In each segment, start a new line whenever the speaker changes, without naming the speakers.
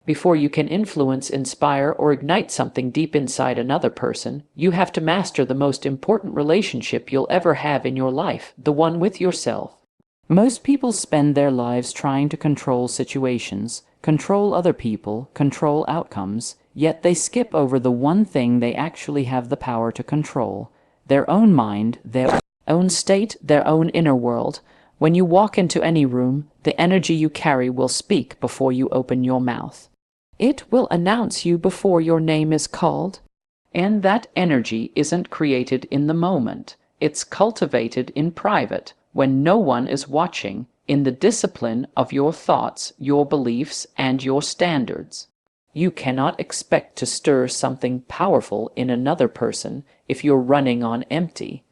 Before you can influence, inspire, or ignite something deep inside another person, you have to master the most important relationship you'll ever have in your life, the one with yourself. Most people spend their lives trying to control situations, control other people, control outcomes, yet they skip over the one thing they actually have the power to control: their own mind, their own state, their own inner world. When you walk into any room, the energy you carry will speak before you open your mouth. It will announce you before your name is called. And that energy isn't created in the moment. It's cultivated in private, when no one is watching, in the discipline of your thoughts, your beliefs, and your standards. You cannot expect to stir something powerful in another person if you're running on empty.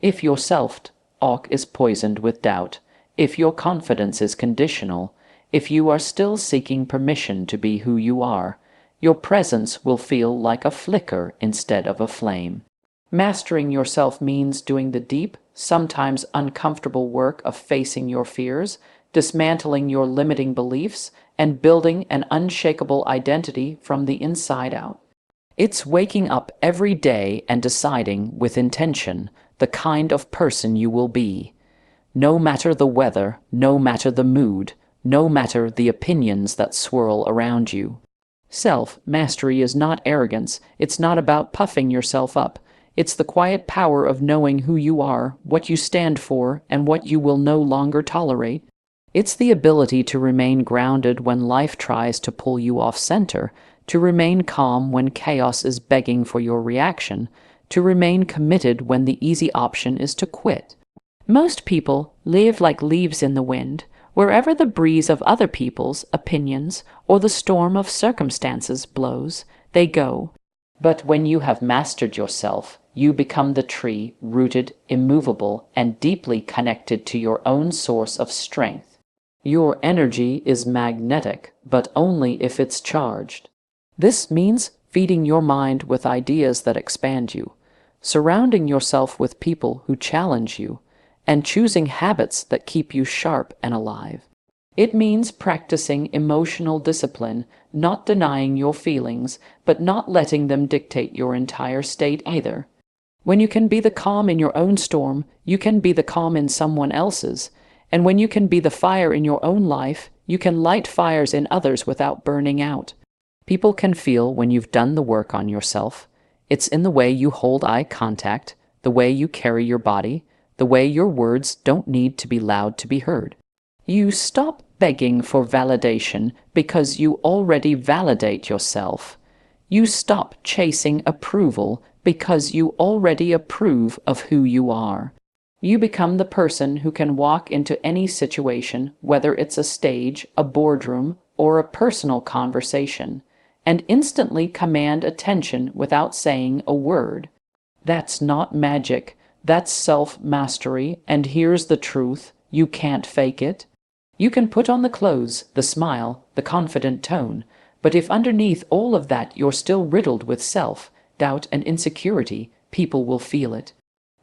If your self-talk is poisoned with doubt, if your confidence is conditional, if you are still seeking permission to be who you are, your presence will feel like a flicker instead of a flame. Mastering yourself means doing the deep, sometimes uncomfortable work of facing your fears, dismantling your limiting beliefs, and building an unshakable identity from the inside out. It's waking up every day and deciding with intention the kind of person you will be. No matter the weather, no matter the mood, no matter the opinions that swirl around you. Self-mastery is not arrogance. It's not about puffing yourself up. It's the quiet power of knowing who you are, what you stand for, and what you will no longer tolerate. It's the ability to remain grounded when life tries to pull you off center, to remain calm when chaos is begging for your reaction, to remain committed when the easy option is to quit. Most people live like leaves in the wind. Wherever the breeze of other people's opinions or the storm of circumstances blows, they go. But when you have mastered yourself, you become the tree, rooted, immovable, and deeply connected to your own source of strength. Your energy is magnetic, but only if it's charged. This means feeding your mind with ideas that expand you, surrounding yourself with people who challenge you, and choosing habits that keep you sharp and alive. It means practicing emotional discipline, not denying your feelings, but not letting them dictate your entire state either. When you can be the calm in your own storm, you can be the calm in someone else's. And when you can be the fire in your own life, you can light fires in others without burning out. People can feel when you've done the work on yourself. It's in the way you hold eye contact, the way you carry your body, the way your words don't need to be loud to be heard. You stop begging for validation because you already validate yourself. You stop chasing approval because you already approve of who you are. You become the person who can walk into any situation, whether it's a stage, a boardroom, or a personal conversation, and instantly command attention without saying a word. That's not magic. That's self-mastery, and here's the truth: you can't fake it. You can put on the clothes, the smile, the confident tone, but if underneath all of that you're still riddled with self-doubt and insecurity, people will feel it.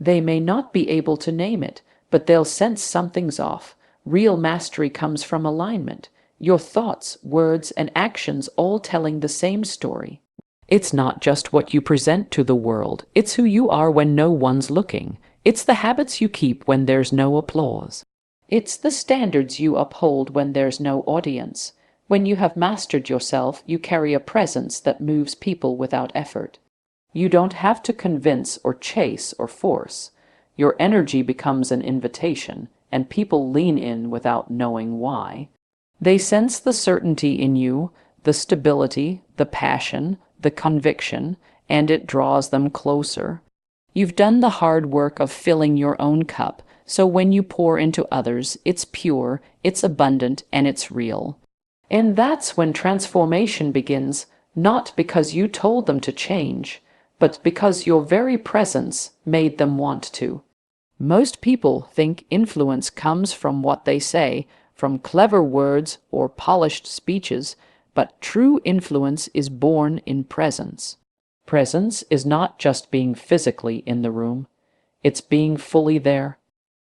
They may not be able to name it, but they'll sense something's off. Real mastery comes from alignment, your thoughts, words, and actions all telling the same story. It's not just what you present to the world, it's who you are when no one's looking. It's the habits you keep when there's no applause. It's the standards you uphold when there's no audience. When you have mastered yourself, you carry a presence that moves people without effort. You don't have to convince or chase or force. Your energy becomes an invitation, and people lean in without knowing why. They sense the certainty in you, the stability, the passion, the conviction, and it draws them closer. You've done the hard work of filling your own cup, so when you pour into others, it's pure, it's abundant, and it's real. And that's when transformation begins, not because you told them to change, but because your very presence made them want to. Most people think influence comes from what they say, from clever words or polished speeches, but true influence is born in presence. Presence is not just being physically in the room. It's being fully there.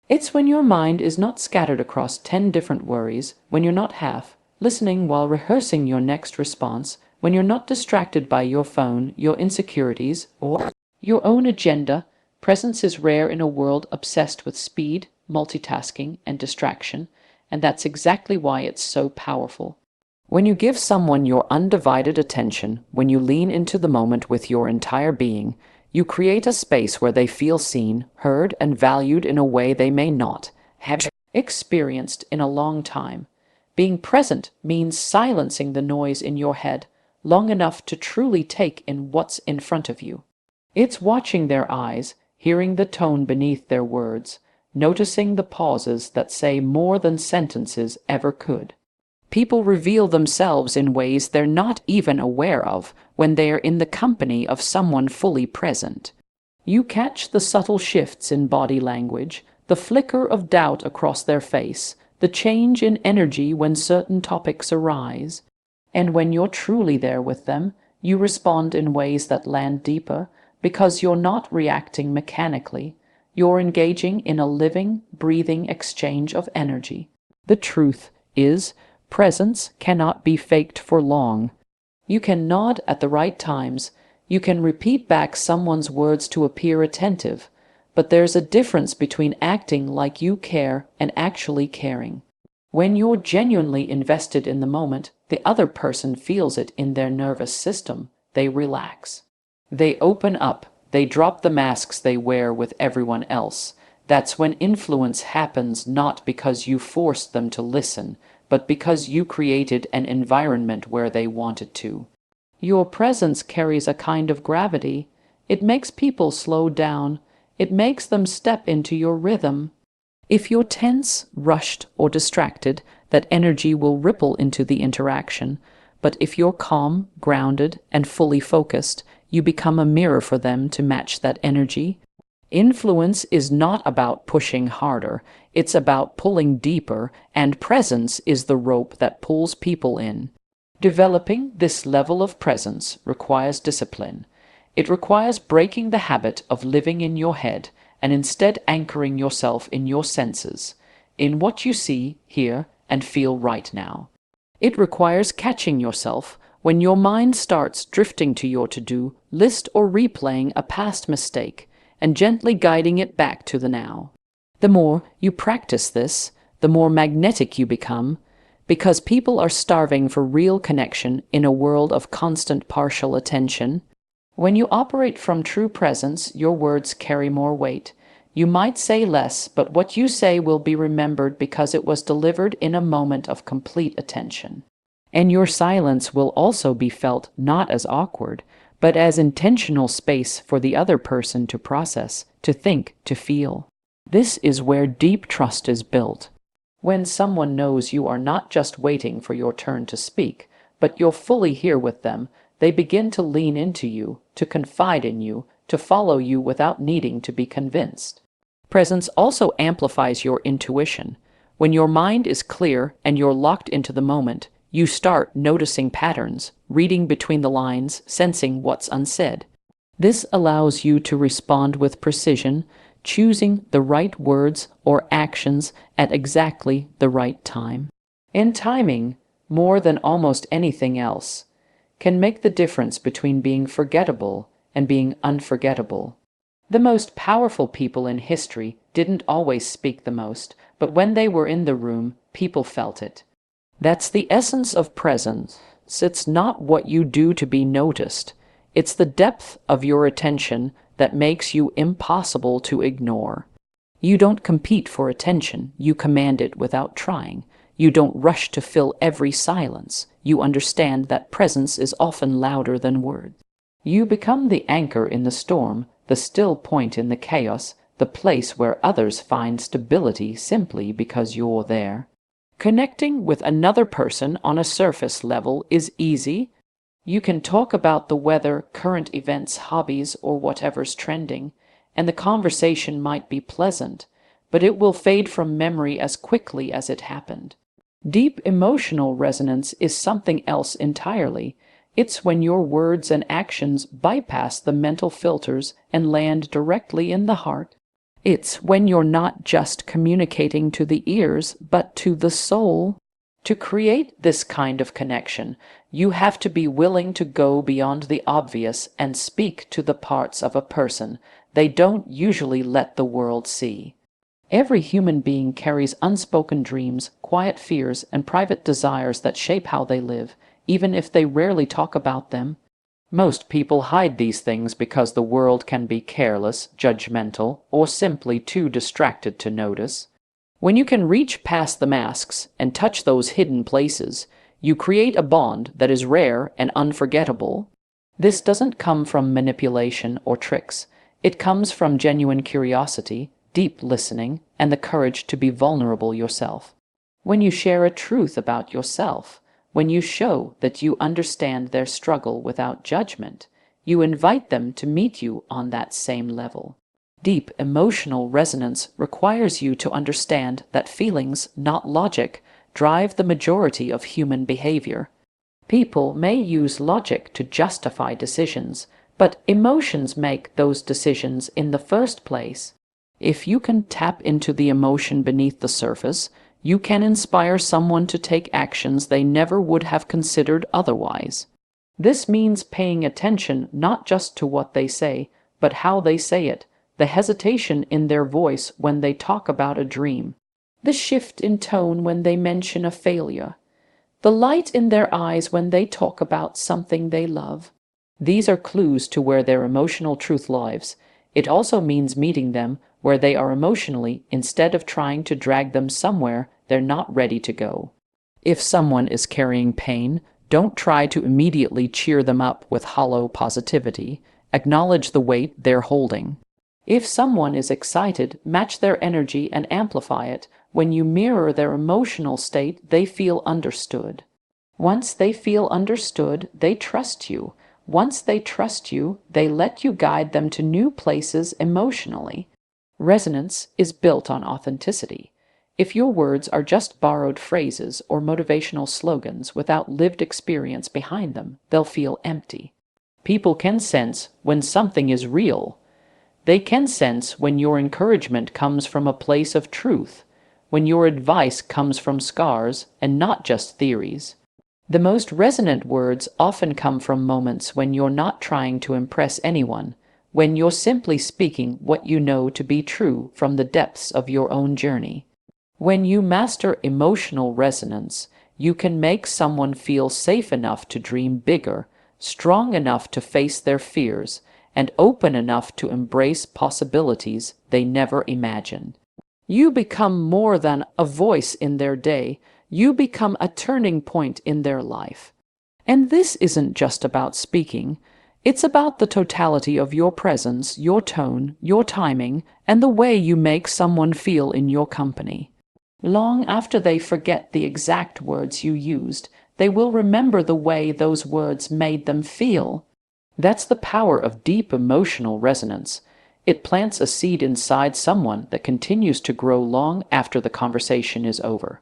It's when your mind is not scattered across 10 different worries, when you're not half listening while rehearsing your next response, when you're not distracted by your phone, your insecurities, or your own agenda. Presence is rare in a world obsessed with speed, multitasking, and distraction, and that's exactly why it's so powerful. When you give someone your undivided attention, when you lean into the moment with your entire being, you create a space where they feel seen, heard, and valued in a way they may not have experienced in a long time. Being present means silencing the noise in your head long enough to truly take in what's in front of you. It's watching their eyes, hearing the tone beneath their words, noticing the pauses that say more than sentences ever could. People reveal themselves in ways they're not even aware of when they're in the company of someone fully present. You catch the subtle shifts in body language, the flicker of doubt across their face, the change in energy when certain topics arise. And when you're truly there with them, you respond in ways that land deeper because you're not reacting mechanically. You're engaging in a living, breathing exchange of energy. The truth is, presence cannot be faked for long. You can nod at the right times, you can repeat back someone's words to appear attentive, but there's a difference between acting like you care and actually caring. When you're genuinely invested in the moment, the other person feels it in their nervous system. They relax. They open up. They drop the masks they wear with everyone else. That's when influence happens, not because you forced them to listen, but because you created an environment where they wanted to. Your presence carries a kind of gravity. It makes people slow down. It makes them step into your rhythm. If you're tense, rushed, or distracted, that energy will ripple into the interaction. But if you're calm, grounded, and fully focused, you become a mirror for them to match that energy. Influence is not about pushing harder, it's about pulling deeper, and presence is the rope that pulls people in. Developing this level of presence requires discipline. It requires breaking the habit of living in your head and instead anchoring yourself in your senses, in what you see, hear, and feel right now. It requires catching yourself when your mind starts drifting to your to-do list or replaying a past mistake, and gently guiding it back to the now. The more you practice this, the more magnetic you become, because people are starving for real connection in a world of constant partial attention. When you operate from true presence, your words carry more weight. You might say less, but what you say will be remembered because it was delivered in a moment of complete attention. And your silence will also be felt not as awkward, but as intentional space for the other person to process, to think, to feel. This is where deep trust is built. When someone knows you are not just waiting for your turn to speak, but you're fully here with them, they begin to lean into you, to confide in you, to follow you without needing to be convinced. Presence also amplifies your intuition. When your mind is clear and you're locked into the moment, you start noticing patterns, reading between the lines, sensing what's unsaid. This allows you to respond with precision, choosing the right words or actions at exactly the right time. And timing, more than almost anything else, can make the difference between being forgettable and being unforgettable. The most powerful people in history didn't always speak the most, but when they were in the room, people felt it. That's the essence of presence. It's not what you do to be noticed. It's the depth of your attention that makes you impossible to ignore. You don't compete for attention. You command it without trying. You don't rush to fill every silence. You understand that presence is often louder than words. You become the anchor in the storm, the still point in the chaos, the place where others find stability simply because you're there. Connecting with another person on a surface level is easy. You can talk about the weather, current events, hobbies, or whatever's trending, and the conversation might be pleasant, but it will fade from memory as quickly as it happened. Deep emotional resonance is something else entirely. It's when your words and actions bypass the mental filters and land directly in the heart. It's when you're not just communicating to the ears, but to the soul. To create this kind of connection, you have to be willing to go beyond the obvious and speak to the parts of a person they don't usually let the world see. Every human being carries unspoken dreams, quiet fears, and private desires that shape how they live, even if they rarely talk about them. Most people hide these things because the world can be careless, judgmental, or simply too distracted to notice. When you can reach past the masks and touch those hidden places, you create a bond that is rare and unforgettable. This doesn't come from manipulation or tricks. It comes from genuine curiosity, deep listening, and the courage to be vulnerable yourself. When you share a truth about yourself, when you show that you understand their struggle without judgment, you invite them to meet you on that same level. Deep emotional resonance requires you to understand that feelings, not logic, drive the majority of human behavior. People may use logic to justify decisions, but emotions make those decisions in the first place. If you can tap into the emotion beneath the surface, you can inspire someone to take actions they never would have considered otherwise. This means paying attention not just to what they say, but how they say it, the hesitation in their voice when they talk about a dream, the shift in tone when they mention a failure, the light in their eyes when they talk about something they love. These are clues to where their emotional truth lives. It also means meeting them where they are emotionally instead of trying to drag them somewhere they're not ready to go. If someone is carrying pain, don't try to immediately cheer them up with hollow positivity. Acknowledge the weight they're holding. If someone is excited, match their energy and amplify it. When you mirror their emotional state, they feel understood. Once they feel understood, they trust you. Once they trust you, they let you guide them to new places emotionally. Resonance is built on authenticity. If your words are just borrowed phrases or motivational slogans without lived experience behind them, they'll feel empty. People can sense when something is real. They can sense when your encouragement comes from a place of truth, when your advice comes from scars and not just theories. The most resonant words often come from moments when you're not trying to impress anyone, when you're simply speaking what you know to be true from the depths of your own journey. When you master emotional resonance, you can make someone feel safe enough to dream bigger, strong enough to face their fears, and open enough to embrace possibilities they never imagined. You become more than a voice in their day. You become a turning point in their life. And this isn't just about speaking. It's about the totality of your presence, your tone, your timing, and the way you make someone feel in your company. Long after they forget the exact words you used, they will remember the way those words made them feel. That's the power of deep emotional resonance. It plants a seed inside someone that continues to grow long after the conversation is over.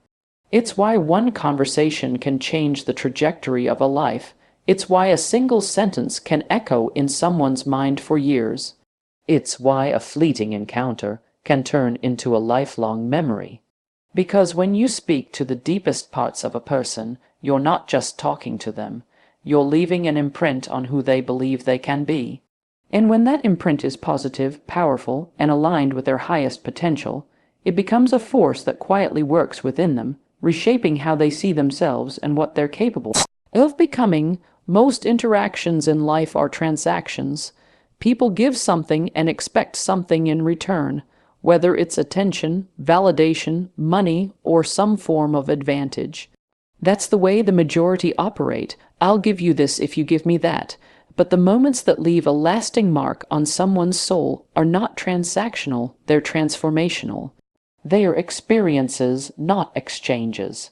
It's why one conversation can change the trajectory of a life. It's why a single sentence can echo in someone's mind for years. It's why a fleeting encounter can turn into a lifelong memory. Because when you speak to the deepest parts of a person, you're not just talking to them. You're leaving an imprint on who they believe they can be. And when that imprint is positive, powerful, and aligned with their highest potential, it becomes a force that quietly works within them, reshaping how they see themselves and what they're capable of becoming. Most interactions in life are transactions. People give something and expect something in return, whether it's attention, validation, money, or some form of advantage. That's the way the majority operate. I'll give you this if you give me that. But the moments that leave a lasting mark on someone's soul are not transactional, they're transformational. They are experiences, not exchanges.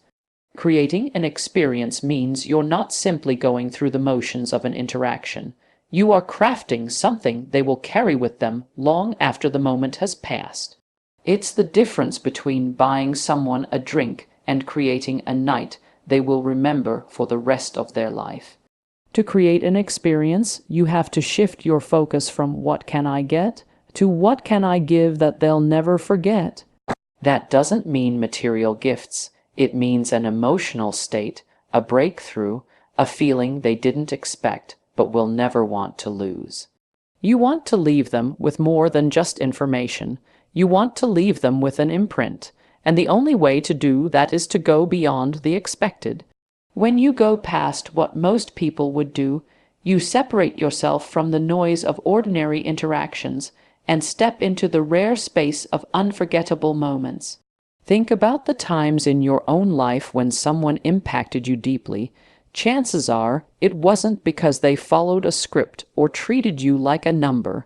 Creating an experience means you're not simply going through the motions of an interaction. You are crafting something they will carry with them long after the moment has passed. It's the difference between buying someone a drink and creating a night they will remember for the rest of their life. To create an experience, you have to shift your focus from what can I get to what can I give that they'll never forget. That doesn't mean material gifts. It means an emotional state, a breakthrough, a feeling they didn't expect but will never want to lose. You want to leave them with more than just information. You want to leave them with an imprint, and the only way to do that is to go beyond the expected. When you go past what most people would do, you separate yourself from the noise of ordinary interactions and step into the rare space of unforgettable moments. Think about the times in your own life when someone impacted you deeply. Chances are it wasn't because they followed a script or treated you like a number.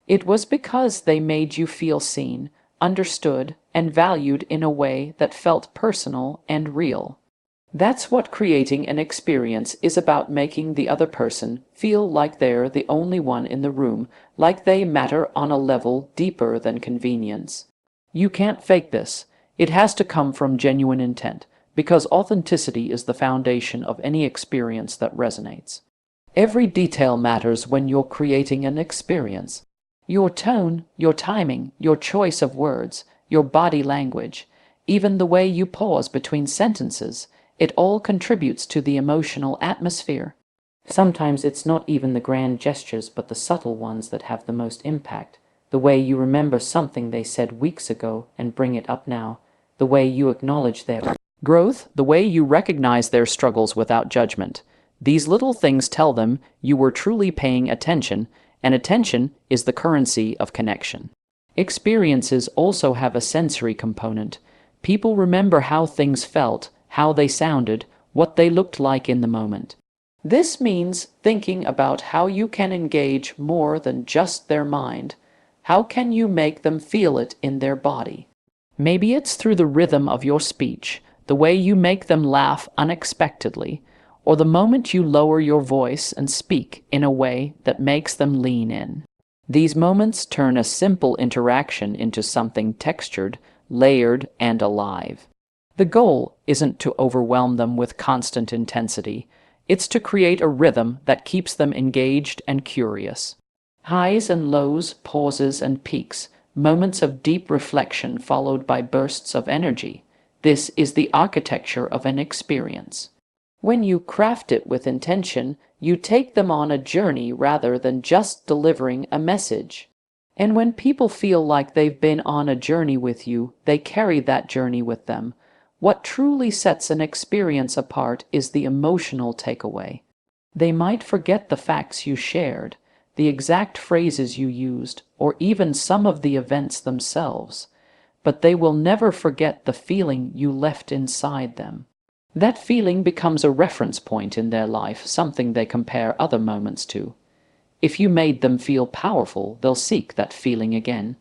It was because they made you feel seen, understood, and valued in a way that felt personal and real. That's what creating an experience is about, making the other person feel like they're the only one in the room, like they matter on a level deeper than convenience. You can't fake this. It has to come from genuine intent, because authenticity is the foundation of any experience that resonates. Every detail matters when you're creating an experience. Your tone, your timing, your choice of words, your body language, even the way you pause between sentences, it all contributes to the emotional atmosphere. Sometimes it's not even the grand gestures but the subtle ones that have the most impact. The way you remember something they said weeks ago and bring it up now. The way you acknowledge their growth, the way you recognize their struggles without judgment. These little things tell them you were truly paying attention, and attention is the currency of connection. Experiences also have a sensory component. People remember how things felt, how they sounded, what they looked like in the moment. This means thinking about how you can engage more than just their mind. How can you make them feel it in their body? Maybe it's through the rhythm of your speech, the way you make them laugh unexpectedly, or the moment you lower your voice and speak in a way that makes them lean in. These moments turn a simple interaction into something textured, layered, and alive. The goal isn't to overwhelm them with constant intensity. It's to create a rhythm that keeps them engaged and curious. Highs and lows, pauses and peaks, moments of deep reflection followed by bursts of energy. This is the architecture of an experience. When you craft it with intention, you take them on a journey rather than just delivering a message. And when people feel like they've been on a journey with you, they carry that journey with them. What truly sets an experience apart is the emotional takeaway. They might forget the facts you shared, the exact phrases you used, or even some of the events themselves, but they will never forget the feeling you left inside them. That feeling becomes a reference point in their life, something they compare other moments to. If you made them feel powerful, they'll seek that feeling again.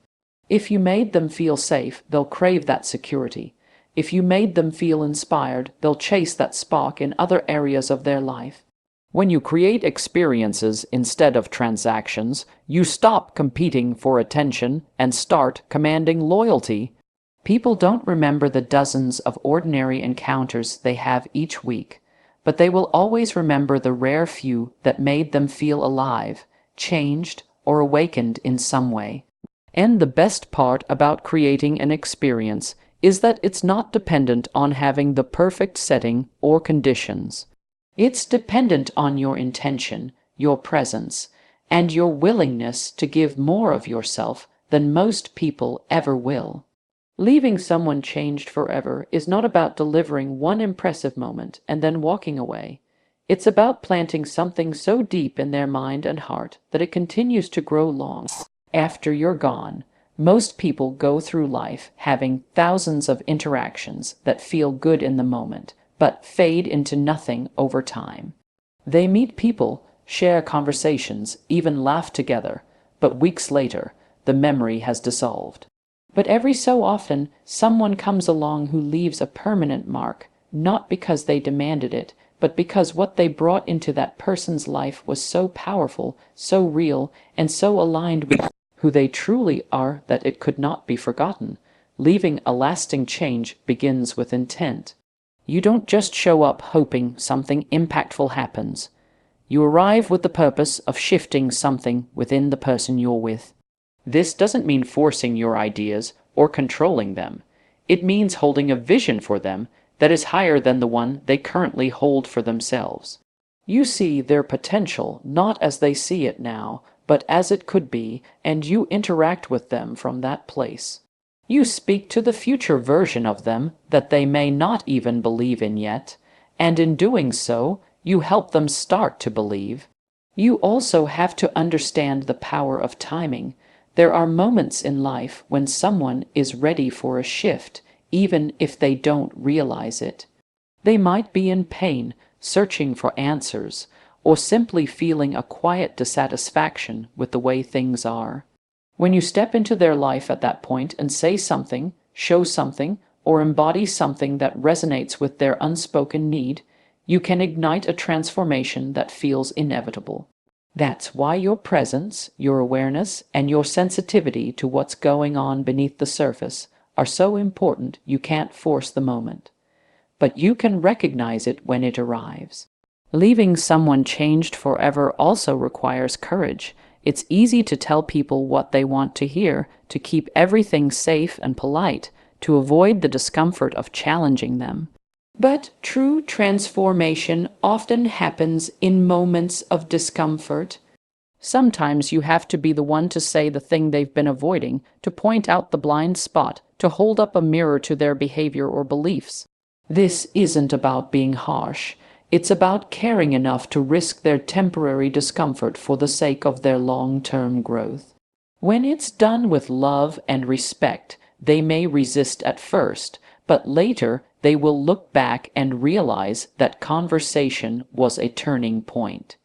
If you made them feel safe, they'll crave that security. If you made them feel inspired, they'll chase that spark in other areas of their life. When you create experiences instead of transactions, you stop competing for attention and start commanding loyalty. People don't remember the dozens of ordinary encounters they have each week, but they will always remember the rare few that made them feel alive, changed, or awakened in some way. And the best part about creating an experience is that it's not dependent on having the perfect setting or conditions. It's dependent on your intention, your presence, and your willingness to give more of yourself than most people ever will. Leaving someone changed forever is not about delivering one impressive moment and then walking away. It's about planting something so deep in their mind and heart that it continues to grow long after you're gone. Most people go through life having thousands of interactions that feel good in the moment, but fade into nothing over time. They meet people, share conversations, even laugh together, but weeks later, the memory has dissolved. But every so often, someone comes along who leaves a permanent mark, not because they demanded it, but because what they brought into that person's life was so powerful, so real, and so aligned with who they truly are that it could not be forgotten. Leaving a lasting change begins with intent. You don't just show up hoping something impactful happens. You arrive with the purpose of shifting something within the person you're with. This doesn't mean forcing your ideas or controlling them. It means holding a vision for them, that is higher than the one they currently hold for themselves. You see their potential not as they see it now, but as it could be, and you interact with them from that place. You speak to the future version of them that they may not even believe in yet, and in doing so, you help them start to believe. You also have to understand the power of timing. There are moments in life when someone is ready for a shift, even if they don't realize it. They might be in pain, searching for answers, or simply feeling a quiet dissatisfaction with the way things are. When you step into their life at that point and say something, show something, or embody something that resonates with their unspoken need, you can ignite a transformation that feels inevitable. That's why your presence, your awareness, and your sensitivity to what's going on beneath the surface are so important. You can't force the moment, but you can recognize it when it arrives. Leaving someone changed forever also requires courage. It's easy to tell people what they want to hear, to keep everything safe and polite, to avoid the discomfort of challenging them. But true transformation often happens in moments of discomfort. Sometimes you have to be the one to say the thing they've been avoiding, to point out the blind spot, to hold up a mirror to their behavior or beliefs. This isn't about being harsh. It's about caring enough to risk their temporary discomfort for the sake of their long-term growth. When it's done with love and respect, they may resist at first, but later they will look back and realize that conversation was a turning point.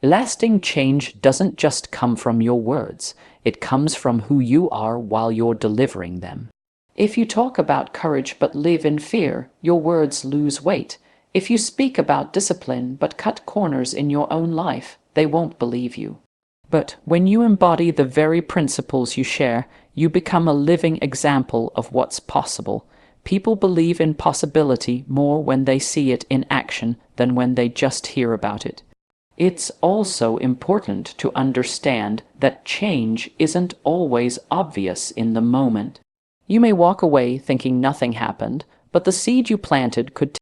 Lasting change doesn't just come from your words, it comes from who you are while you're delivering them. If you talk about courage but live in fear, your words lose weight. If you speak about discipline but cut corners in your own life, they won't believe you. But when you embody the very principles you share, you become a living example of what's possible. People believe in possibility more when they see it in action than when they just hear about it. It's also important to understand that change isn't always obvious in the moment. You may walk away thinking nothing happened, but the seed you planted could